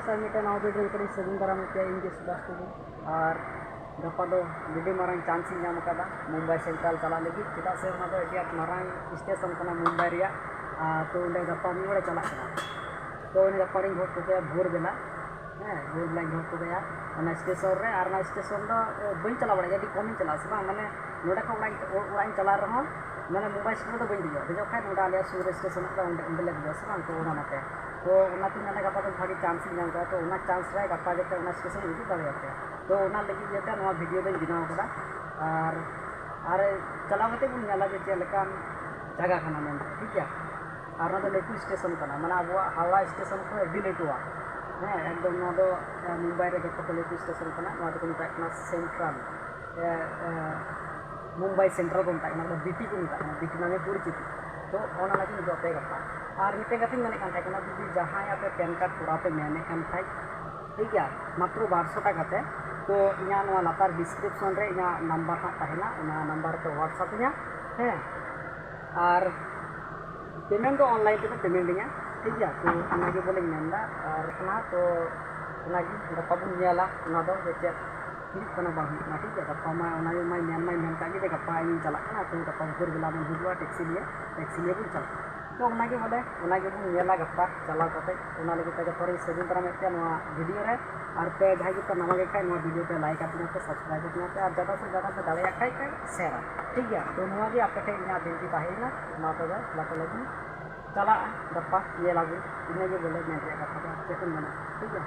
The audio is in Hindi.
से मिट्टे नवा वीडियो को सगुन दाराम पे इनके सुभाष टुडू और गपा दो वीडियो मारंग चांस नाम कदा मुंबई सेंट्रल चला लगी चेदा से मारंग स्टेशन कना मुंबई रिया तो उन्हें गपा मिले चला तो उन्हें गपा घोट को भोर बेला भोर बेला घोट को स्टेशन रे और स्टेशन दो बी चला बड़ा अभी कम चला से माने नोडे को ओड़ा चला रहा मैंने मुंबई स्टेशन तो बी दिजो दिजो खाए नोडा आलिया सूर स्टेशन उंडे दिजो से तो उनाते तो उनाते मैंने गपा तो भागी चांस नाम कदा तो उना चांस रे गपा जते उना स्टेशन हिजू दाड़े तो उना लगी जते नवा वीडियो बी बनाव कदा और चलाव कते बन नेला जे चेलकान जगह खाना मेन ठीक है और ना लेटू स्टेशन कना माने अब हावड़ा स्टेशन को अभी लेटुआ एकदम मुंबई रे जो लेटू स्टेशन कना को मेता सेंट्रल मुंबई सेंट्रल को मेता बीटी को मेता बीटी नामे परिचित तो ओना लगी जोते गपा और मिटे कथी मेने कान थाकना जुदी जहां पे पैन कार्ड पुराते मेने कान थाई ठीक है मात्र 1200 टाका ते तो इना नवा लातार डिस्क्रिप्शन रे इना नंबर हा ताहेना ओना नंबर पे व्हाट्सएप इना और पेमेंट तो ऑनलाइन पे पेमेंट इना ठीक है तो ओना के बोले मेंदा और ना तो ओना की गपा बुन नेला ओना दो जे ठीक कना बांग ना ठीक है गपा मा ओना मा मेन का जे गपा इन चला ना तो गपा भोर बेला मन हुआ टैक्सी लिए बुन चला तो ओना के बोले ओना के बुन नेला गपा चला कते ओना लगे ते थोड़ी सजिन तरह में नवा वीडियो रे और पे भाई के नवा के खाय नवा वीडियो पे लाइक अपने पे सब्सक्राइब करना पे और ज़्यादा से दाड़े खाय शेयर ठीक है तो नवा के आपके इना बिनती ताहेना ना तो लाको लगी चला गपा ये लागू इने के बोले मैं कथा चेतन बना ठीक है।